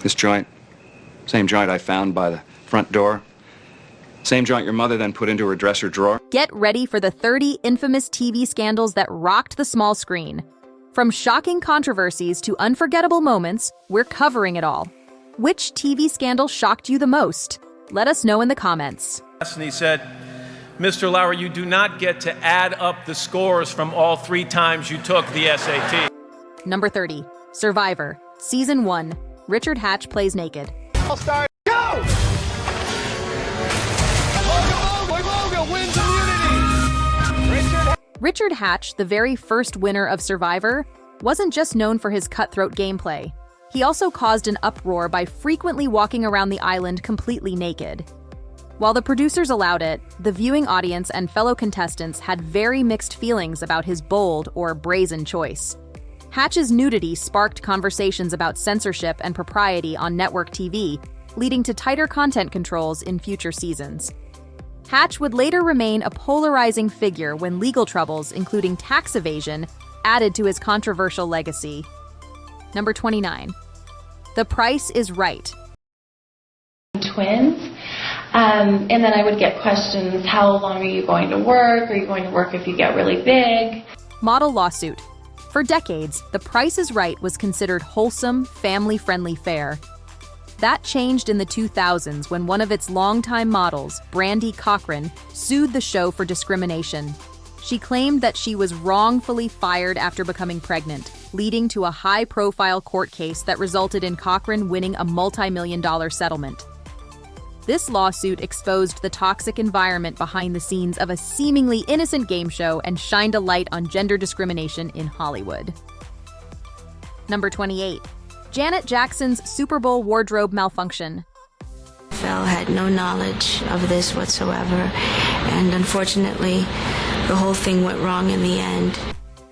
This joint, same joint I found by the front door. Same joint your mother then put into her dresser drawer. Get ready for the 30 infamous TV scandals that rocked the small screen. From shocking controversies to unforgettable moments, we're covering it all. Which TV scandal shocked you the most? Let us know in the comments. And he said, Mr. Lauer, you do not get to add up the scores from all 3 times you took the SAT. Number 30, Survivor, Season 1. Richard Hatch plays naked. All start, go! Logan wins immunity! Richard Hatch, the very first winner of Survivor, wasn't just known for his cutthroat gameplay. He also caused an uproar by frequently walking around the island completely naked. While the producers allowed it, the viewing audience and fellow contestants had very mixed feelings about his bold or brazen choice. Hatch's nudity sparked conversations about censorship and propriety on network TV, leading to tighter content controls in future seasons. Hatch would later remain a polarizing figure when legal troubles, including tax evasion, added to his controversial legacy. Number 29. The Price is Right. Twins. And then I would get questions, how long are you going to work? Are you going to work if you get really big? Model lawsuit. For decades, The Price is Right was considered wholesome, family-friendly fare. That changed in the 2000s when one of its longtime models, Brandy Cochran, sued the show for discrimination. She claimed that she was wrongfully fired after becoming pregnant, leading to a high-profile court case that resulted in Cochran winning a multi-million-dollar settlement. This lawsuit exposed the toxic environment behind the scenes of a seemingly innocent game show and shined a light on gender discrimination in Hollywood. Number 28. Janet Jackson's Super Bowl wardrobe malfunction. Phil had no knowledge of this whatsoever, and unfortunately, the whole thing went wrong in the end.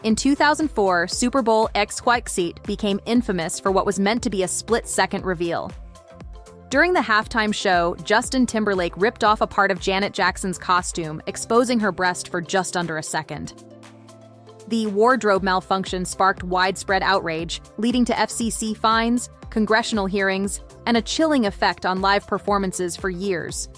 In 2004, Super Bowl Exquisite became infamous for what was meant to be a split-second reveal. During the halftime show, Justin Timberlake ripped off a part of Janet Jackson's costume, exposing her breast for just under a second. The wardrobe malfunction sparked widespread outrage, leading to FCC fines, congressional hearings, and a chilling effect on live performances for years.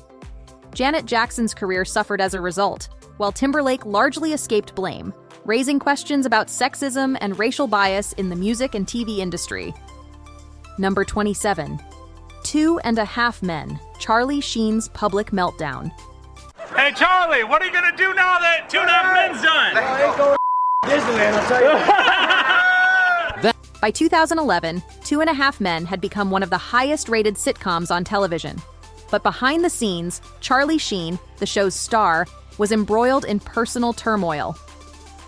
Janet Jackson's career suffered as a result, while Timberlake largely escaped blame, raising questions about sexism and racial bias in the music and TV industry. Number 27. 2.5 Men, Charlie Sheen's public meltdown. Hey, Charlie, what are you going to do now that 2.5 Men's done? I ain't going to Disneyland, I'll tell you. By 2011, 2.5 Men had become one of the highest-rated sitcoms on television. But behind the scenes, Charlie Sheen, the show's star, was embroiled in personal turmoil.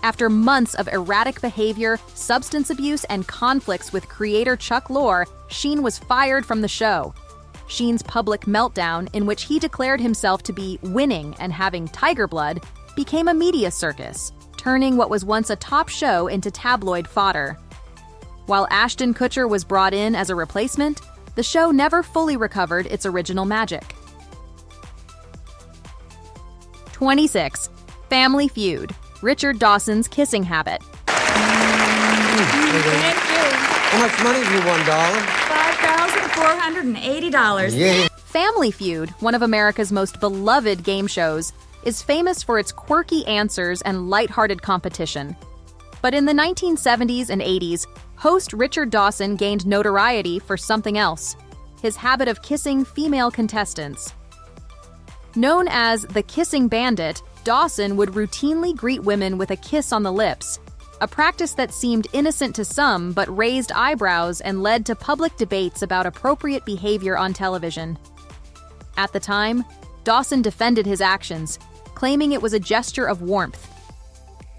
After months of erratic behavior, substance abuse, and conflicts with creator Chuck Lorre, Sheen was fired from the show. Sheen's public meltdown, in which he declared himself to be winning and having tiger blood, became a media circus, turning what was once a top show into tabloid fodder. While Ashton Kutcher was brought in as a replacement, the show never fully recovered its original magic. 26. Family Feud. Richard Dawson's kissing habit. Thank you. How much money have you won, darling? $5,480. Yeah. Family Feud, one of America's most beloved game shows, is famous for its quirky answers and lighthearted competition. But in the 1970s and 80s, host Richard Dawson gained notoriety for something else: his habit of kissing female contestants. Known as the Kissing Bandit, Dawson would routinely greet women with a kiss on the lips, a practice that seemed innocent to some but raised eyebrows and led to public debates about appropriate behavior on television. At the time, Dawson defended his actions, claiming it was a gesture of warmth.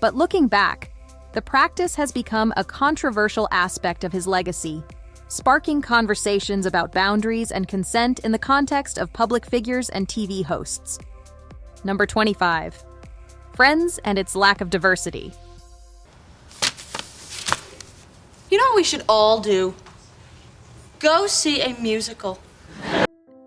But looking back, the practice has become a controversial aspect of his legacy, sparking conversations about boundaries and consent in the context of public figures and TV hosts. Number 25. Friends and its lack of diversity. You know what we should all do? Go see a musical.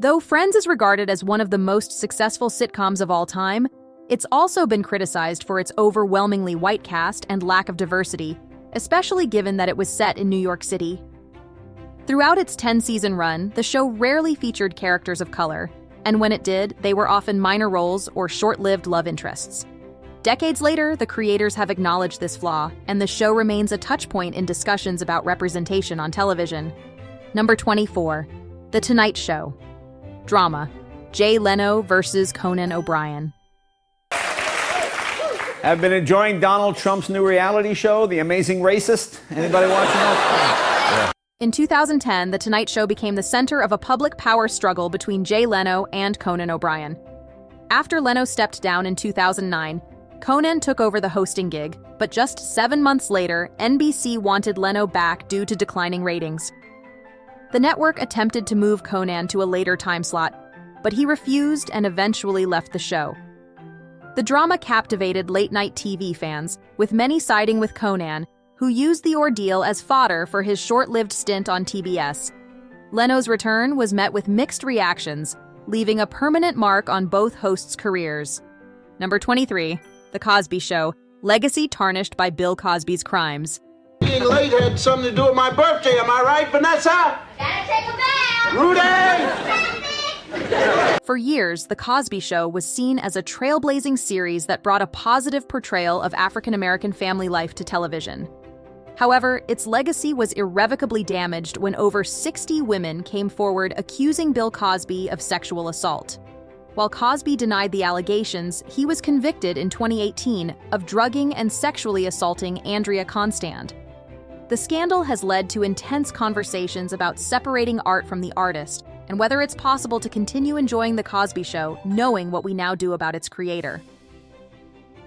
Though Friends is regarded as one of the most successful sitcoms of all time, it's also been criticized for its overwhelmingly white cast and lack of diversity, especially given that it was set in New York City. Throughout its 10-season run, the show rarely featured characters of color, and when it did, they were often minor roles or short-lived love interests. Decades later, the creators have acknowledged this flaw, and the show remains a touchpoint in discussions about representation on television. Number 24. The Tonight Show. Drama. Jay Leno versus Conan O'Brien. Have been enjoying Donald Trump's new reality show, The Amazing Racist? Anybody watching that? In 2010, The Tonight Show became the center of a public power struggle between Jay Leno and Conan O'Brien. After Leno stepped down in 2009, Conan took over the hosting gig, but just 7 months later, NBC wanted Leno back due to declining ratings. The network attempted to move Conan to a later time slot, but he refused and eventually left the show. The drama captivated late-night TV fans, with many siding with Conan, who used the ordeal as fodder for his short-lived stint on TBS. Leno's return was met with mixed reactions, leaving a permanent mark on both hosts' careers. Number 23. The Cosby Show. Legacy tarnished by Bill Cosby's crimes. Being late had something to do with my birthday, am I right, Vanessa? Gotta take a bath! Rudy! For years, The Cosby Show was seen as a trailblazing series that brought a positive portrayal of African-American family life to television. However, its legacy was irrevocably damaged when over 60 women came forward accusing Bill Cosby of sexual assault. While Cosby denied the allegations, he was convicted in 2018 of drugging and sexually assaulting Andrea Constand. The scandal has led to intense conversations about separating art from the artist and whether it's possible to continue enjoying The Cosby Show knowing what we now do about its creator.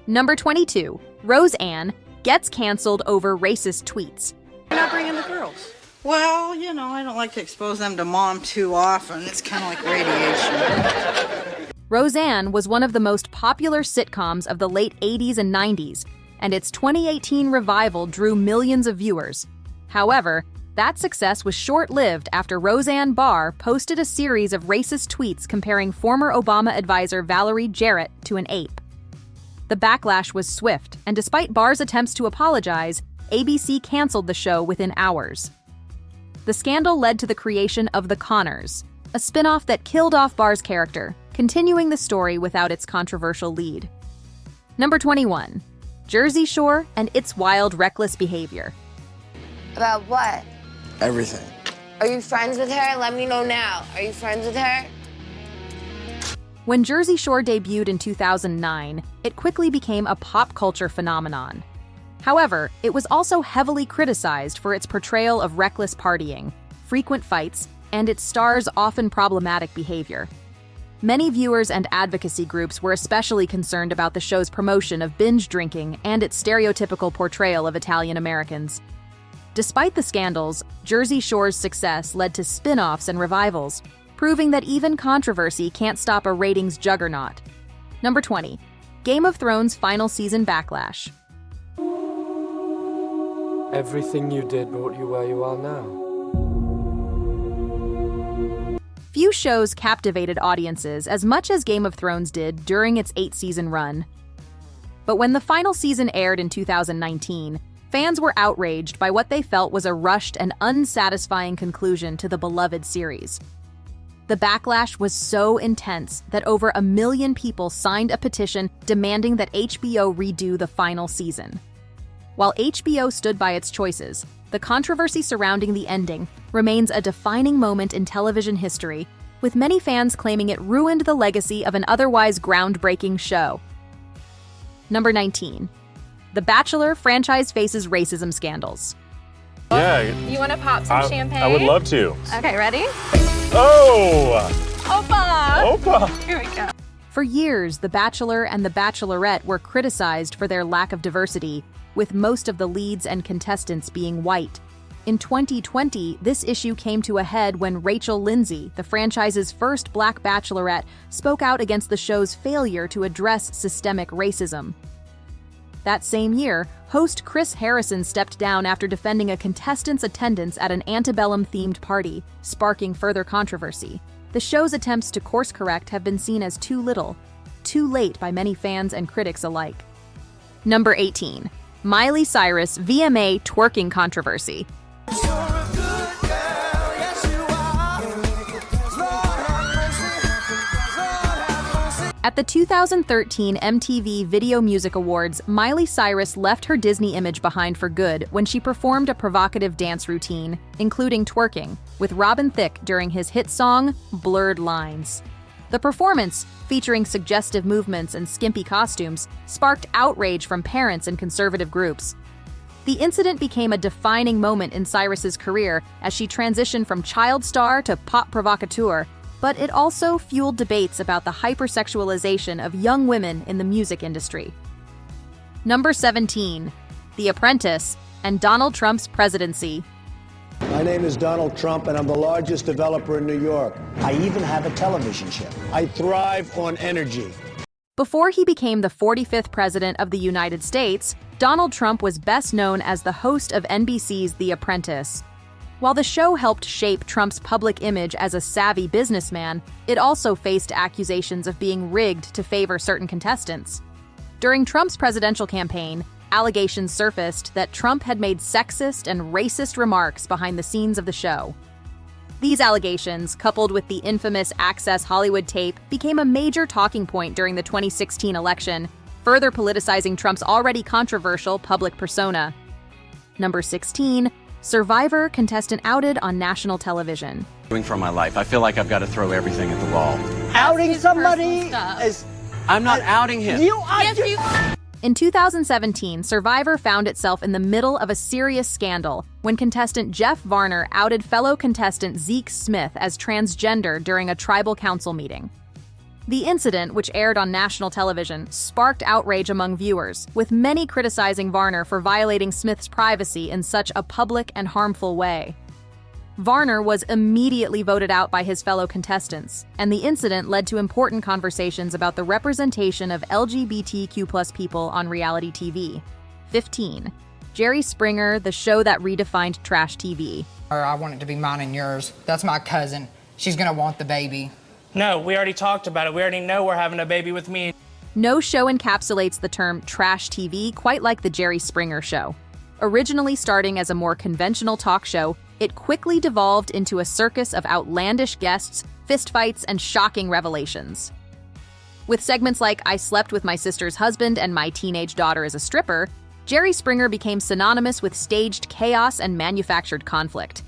Number 22. Roseanne gets canceled over racist tweets. You're not bringing the girls. Well, you know, I don't like to expose them to mom too often. It's kind of like radiation. Roseanne was one of the most popular sitcoms of the late 80s and 90s, and its 2018 revival drew millions of viewers. However, that success was short-lived after Roseanne Barr posted a series of racist tweets comparing former Obama advisor Valerie Jarrett to an ape. The backlash was swift, and despite Barr's attempts to apologize, ABC canceled the show within hours. The scandal led to the creation of The Conners, a spin-off that killed off Barr's character, continuing the story without its controversial lead. Number 21. Jersey Shore and its wild, reckless behavior. About what? Everything. Are you friends with her? Let me know now. Are you friends with her? When Jersey Shore debuted in 2009, it quickly became a pop culture phenomenon. However, it was also heavily criticized for its portrayal of reckless partying, frequent fights, and its stars' often problematic behavior. Many viewers and advocacy groups were especially concerned about the show's promotion of binge drinking and its stereotypical portrayal of Italian Americans. Despite the scandals, Jersey Shore's success led to spin-offs and revivals, proving that even controversy can't stop a ratings juggernaut. Number 20. Game of Thrones final season backlash. Everything you did brought you where you are now. Few shows captivated audiences as much as Game of Thrones did during its 8-season run. But when the final season aired in 2019, fans were outraged by what they felt was a rushed and unsatisfying conclusion to the beloved series. The backlash was so intense that over 1 million people signed a petition demanding that HBO redo the final season. While HBO stood by its choices, the controversy surrounding the ending remains a defining moment in television history, with many fans claiming it ruined the legacy of an otherwise groundbreaking show. Number 19. The Bachelor franchise faces racism scandals. Yeah. You want to pop some champagne? I would love to. Okay, ready? Oh! Opa! Opa! Here we go. For years, The Bachelor and The Bachelorette were criticized for their lack of diversity, with most of the leads and contestants being white. In 2020, this issue came to a head when Rachel Lindsay, the franchise's first black bachelorette, spoke out against the show's failure to address systemic racism. That same year, host Chris Harrison stepped down after defending a contestant's attendance at an antebellum-themed party, sparking further controversy. The show's attempts to course-correct have been seen as too little, too late by many fans and critics alike. Number 18. Miley Cyrus VMA twerking controversy. At the 2013 MTV Video Music Awards, Miley Cyrus left her Disney image behind for good when she performed a provocative dance routine, including twerking, with Robin Thicke during his hit song, Blurred Lines. The performance, featuring suggestive movements and skimpy costumes, sparked outrage from parents and conservative groups. The incident became a defining moment in Cyrus's career as she transitioned from child star to pop provocateur, but it also fueled debates about the hypersexualization of young women in the music industry. Number 17, The Apprentice and Donald Trump's presidency. My name is Donald Trump, and I'm the largest developer in New York. I even have a television show. I thrive on energy. Before he became the 45th president of the United States, Donald Trump was best known as the host of NBC's The Apprentice. While the show helped shape Trump's public image as a savvy businessman, it also faced accusations of being rigged to favor certain contestants. During Trump's presidential campaign, allegations surfaced that Trump had made sexist and racist remarks behind the scenes of the show. These allegations, coupled with the infamous Access Hollywood tape, became a major talking point during the 2016 election, further politicizing Trump's already controversial public persona. Number 16, Survivor contestant outed on national television. For my life, I feel like I've got to throw everything at the wall. Outing somebody is... I'm not outing him. In 2017, Survivor found itself in the middle of a serious scandal when contestant Jeff Varner outed fellow contestant Zeke Smith as transgender during a tribal council meeting. The incident, which aired on national television, sparked outrage among viewers, with many criticizing Varner for violating Smith's privacy in such a public and harmful way. Varner was immediately voted out by his fellow contestants, and the incident led to important conversations about the representation of LGBTQ+ people on reality TV. 15. Jerry Springer, the show that redefined trash TV. I want it to be mine and yours. That's my cousin. She's gonna want the baby. No, we already talked about it. We already know we're having a baby with me. No show encapsulates the term trash TV quite like the Jerry Springer Show. Originally starting as a more conventional talk show, it quickly devolved into a circus of outlandish guests, fistfights, and shocking revelations. With segments like I slept with my sister's husband and my teenage daughter is a stripper, Jerry Springer became synonymous with staged chaos and manufactured conflict.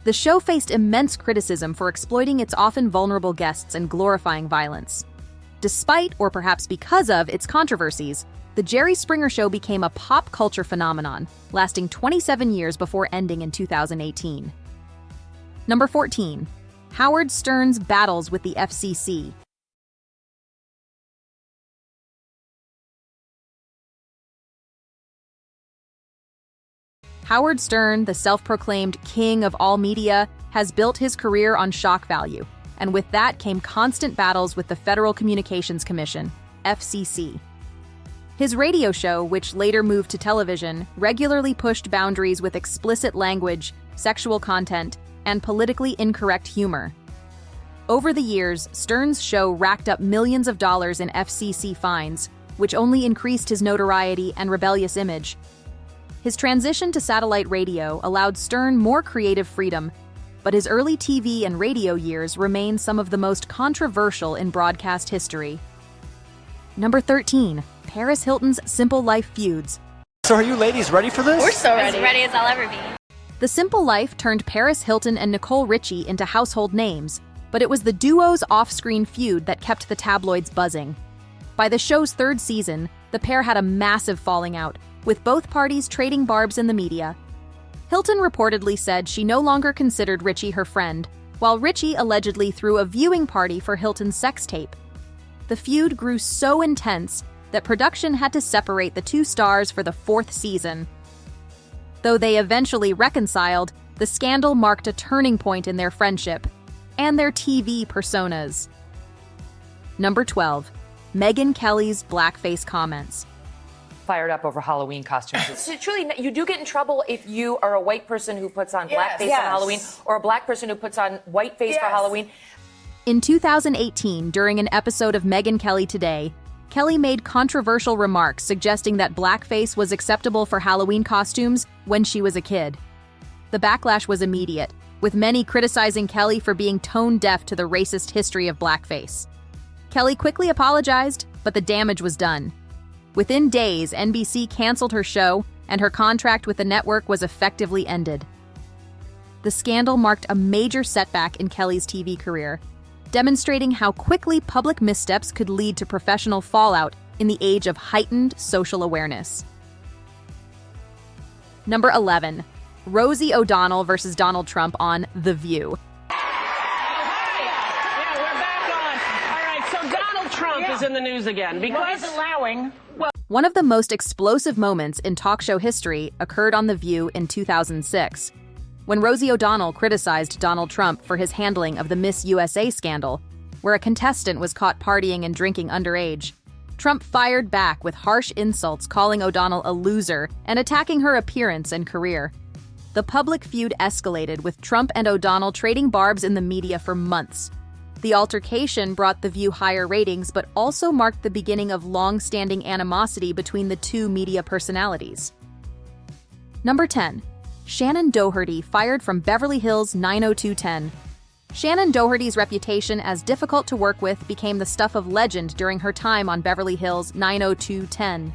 The show faced immense criticism for exploiting its often vulnerable guests and glorifying violence. Despite, or perhaps because of, its controversies, the Jerry Springer Show became a pop culture phenomenon, lasting 27 years before ending in 2018. Number 14. Howard Stern's battles with the FCC. Howard Stern, the self-proclaimed king of all media, has built his career on shock value, and with that came constant battles with the Federal Communications Commission, FCC. His radio show, which later moved to television, regularly pushed boundaries with explicit language, sexual content, and politically incorrect humor. Over the years, Stern's show racked up millions of dollars in FCC fines, which only increased his notoriety and rebellious image. His transition to satellite radio allowed Stern more creative freedom, but his early TV and radio years remain some of the most controversial in broadcast history. Number 13. Paris Hilton's Simple Life feuds. So are you ladies ready for this? We're so ready. As ready as I'll ever be. The Simple Life turned Paris Hilton and Nicole Richie into household names, but it was the duo's off-screen feud that kept the tabloids buzzing. By the show's third season, the pair had a massive falling out, with both parties trading barbs in the media. Hilton reportedly said she no longer considered Richie her friend, while Richie allegedly threw a viewing party for Hilton's sex tape. The feud grew so intense that production had to separate the two stars for the fourth season. Though they eventually reconciled, the scandal marked a turning point in their friendship and their TV personas. Number 12. Megyn Kelly's blackface comments. Fired up over Halloween costumes. So truly, you do get in trouble if you are a white person who puts on blackface on Halloween, or a black person who puts on whiteface for Halloween. In 2018, during an episode of Megyn Kelly Today, Kelly made controversial remarks suggesting that blackface was acceptable for Halloween costumes when she was a kid. The backlash was immediate, with many criticizing Kelly for being tone deaf to the racist history of blackface. Kelly quickly apologized, but the damage was done. Within days, NBC canceled her show, and her contract with the network was effectively ended. The scandal marked a major setback in Kelly's TV career, demonstrating how quickly public missteps could lead to professional fallout in the age of heightened social awareness. Number 11. Rosie O'Donnell versus Donald Trump on The View. Trump is in the news again because allowing. One of the most explosive moments in talk show history occurred on The View in 2006, when Rosie O'Donnell criticized Donald Trump for his handling of the Miss USA scandal, where a contestant was caught partying and drinking underage. Trump fired back with harsh insults, calling O'Donnell a loser and attacking her appearance and career. The public feud escalated, with Trump and O'Donnell trading barbs in the media for months. The altercation brought The View higher ratings, but also marked the beginning of long-standing animosity between the two media personalities. Number 10. Shannon Doherty fired from Beverly Hills 90210. Shannon Doherty's reputation as difficult to work with became the stuff of legend during her time on Beverly Hills 90210.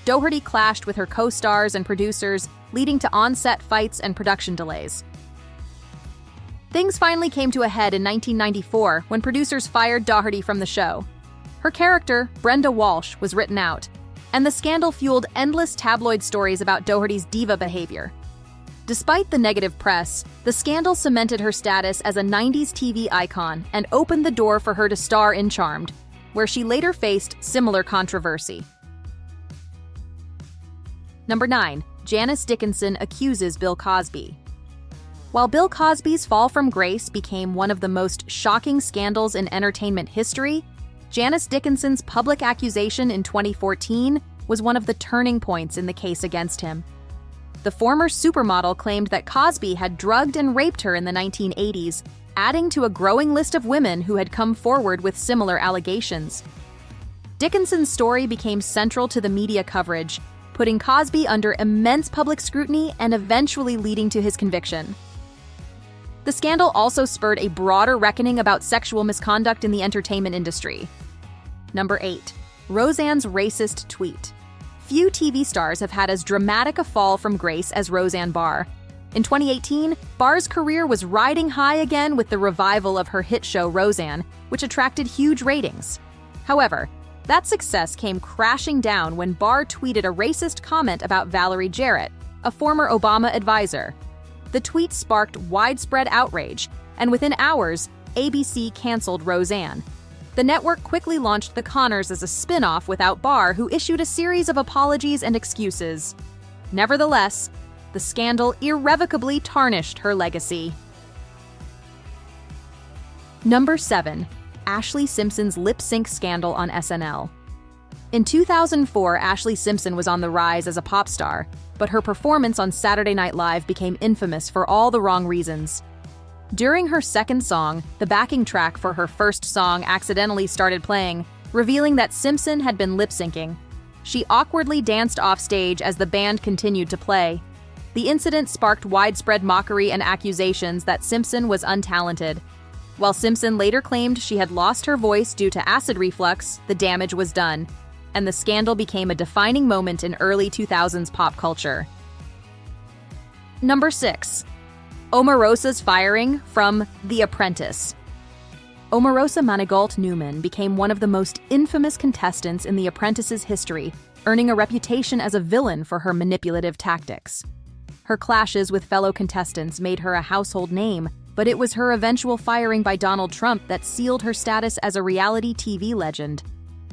Doherty clashed with her co-stars and producers, leading to on-set fights and production delays. Things finally came to a head in 1994 when producers fired Doherty from the show. Her character, Brenda Walsh, was written out, and the scandal fueled endless tabloid stories about Doherty's diva behavior. Despite the negative press, the scandal cemented her status as a 90s TV icon and opened the door for her to star in Charmed, where she later faced similar controversy. Number 9. Janice Dickinson accuses Bill Cosby. While Bill Cosby's fall from grace became one of the most shocking scandals in entertainment history, Janice Dickinson's public accusation in 2014 was one of the turning points in the case against him. The former supermodel claimed that Cosby had drugged and raped her in the 1980s, adding to a growing list of women who had come forward with similar allegations. Dickinson's story became central to the media coverage, putting Cosby under immense public scrutiny and eventually leading to his conviction. The scandal also spurred a broader reckoning about sexual misconduct in the entertainment industry. Number 8. Roseanne's racist tweet. Few TV stars have had as dramatic a fall from grace as Roseanne Barr. In 2018, Barr's career was riding high again with the revival of her hit show Roseanne, which attracted huge ratings. However, that success came crashing down when Barr tweeted a racist comment about Valerie Jarrett, a former Obama advisor. The tweet sparked widespread outrage, and within hours, ABC canceled Roseanne. The network quickly launched The Conners as a spin-off without Barr, who issued a series of apologies and excuses. Nevertheless, the scandal irrevocably tarnished her legacy. Number 7. Ashlee Simpson's lip-sync scandal on SNL. In 2004, Ashlee Simpson was on the rise as a pop star, but her performance on Saturday Night Live became infamous for all the wrong reasons. During her second song, the backing track for her first song accidentally started playing, revealing that Simpson had been lip-syncing. She awkwardly danced off stage as the band continued to play. The incident sparked widespread mockery and accusations that Simpson was untalented. While Simpson later claimed she had lost her voice due to acid reflux, the damage was done, and the scandal became a defining moment in early 2000s pop culture. Number 6. Omarosa's firing from The Apprentice. Omarosa Manigault Newman became one of the most infamous contestants in The Apprentice's history, earning a reputation as a villain for her manipulative tactics. Her clashes with fellow contestants made her a household name, but it was her eventual firing by Donald Trump that sealed her status as a reality TV legend.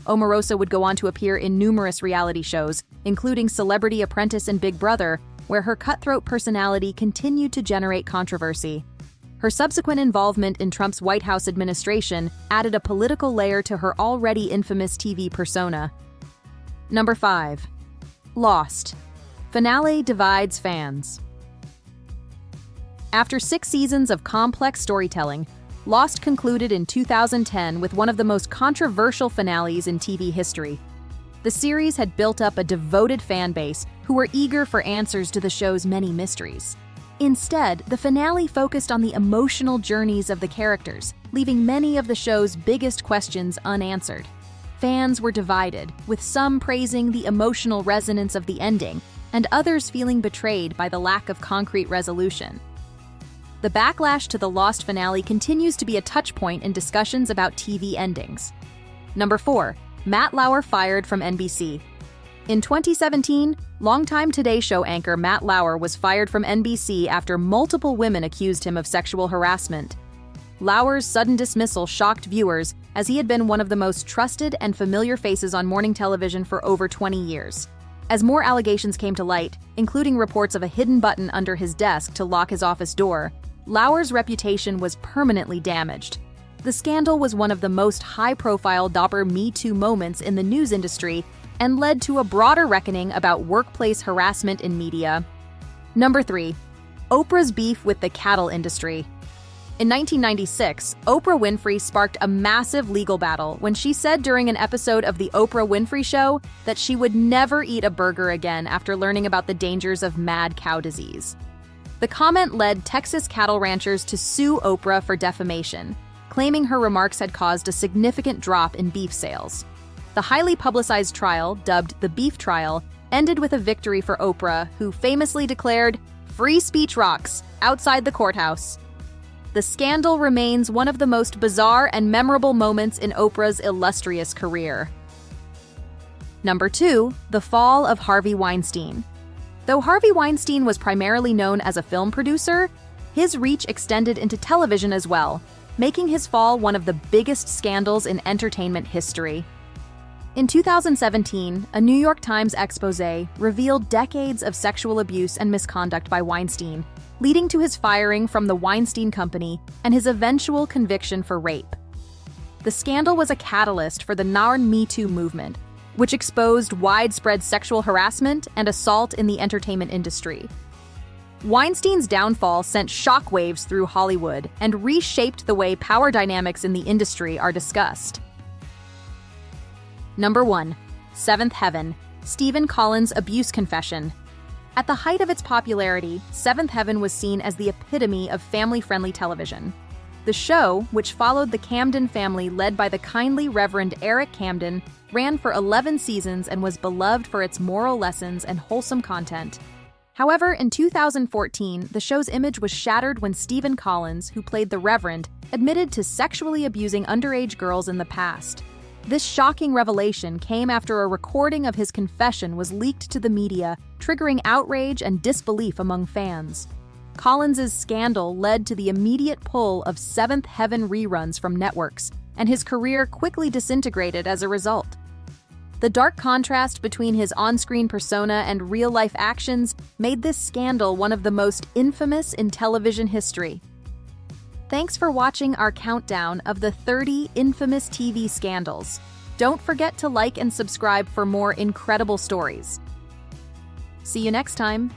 Omarosa would go on to appear in numerous reality shows, including Celebrity Apprentice and Big Brother, where her cutthroat personality continued to generate controversy. Her subsequent involvement in Trump's White House administration added a political layer to her already infamous TV persona. Number 5. Lost. Finale divides fans. After 6 seasons of complex storytelling, Lost concluded in 2010 with one of the most controversial finales in TV history. The series had built up a devoted fan base who were eager for answers to the show's many mysteries. Instead, the finale focused on the emotional journeys of the characters, leaving many of the show's biggest questions unanswered. Fans were divided, with some praising the emotional resonance of the ending, and others feeling betrayed by the lack of concrete resolution. The backlash to the Lost finale continues to be a touchpoint in discussions about TV endings. Number 4. Matt Lauer fired from NBC. In 2017, longtime Today Show anchor Matt Lauer was fired from NBC after multiple women accused him of sexual harassment. Lauer's sudden dismissal shocked viewers, as he had been one of the most trusted and familiar faces on morning television for over 20 years. As more allegations came to light, including reports of a hidden button under his desk to lock his office door, Lauer's reputation was permanently damaged. The scandal was one of the most high-profile Me Too moments in the news industry and led to a broader reckoning about workplace harassment in media. Number 3. Oprah's beef with the cattle industry. In 1996, Oprah Winfrey sparked a massive legal battle when she said during an episode of The Oprah Winfrey Show that she would never eat a burger again after learning about the dangers of mad cow disease. The comment led Texas cattle ranchers to sue Oprah for defamation, claiming her remarks had caused a significant drop in beef sales. The highly publicized trial, dubbed the Beef Trial, ended with a victory for Oprah, who famously declared, "Free speech rocks," outside the courthouse. The scandal remains one of the most bizarre and memorable moments in Oprah's illustrious career. Number 2. The fall of Harvey Weinstein. Though Harvey Weinstein was primarily known as a film producer, his reach extended into television as well, making his fall one of the biggest scandals in entertainment history. In 2017, a New York Times exposé revealed decades of sexual abuse and misconduct by Weinstein, leading to his firing from the Weinstein Company and his eventual conviction for rape. The scandal was a catalyst for the Me Too movement, which exposed widespread sexual harassment and assault in the entertainment industry. Weinstein's downfall sent shockwaves through Hollywood and reshaped the way power dynamics in the industry are discussed. Number 1. Seventh Heaven, Stephen Collins' abuse confession. At the height of its popularity, Seventh Heaven was seen as the epitome of family-friendly television. The show, which followed the Camden family led by the kindly Reverend Eric Camden, ran for 11 seasons and was beloved for its moral lessons and wholesome content. However, in 2014, the show's image was shattered when Stephen Collins, who played the Reverend, admitted to sexually abusing underage girls in the past. This shocking revelation came after a recording of his confession was leaked to the media, triggering outrage and disbelief among fans. Collins's scandal led to the immediate pull of Seventh Heaven reruns from networks, and his career quickly disintegrated as a result. The dark contrast between his on-screen persona and real-life actions made this scandal one of the most infamous in television history. Thanks for watching our countdown of the 30 infamous TV scandals. Don't forget to like and subscribe for more incredible stories. See you next time.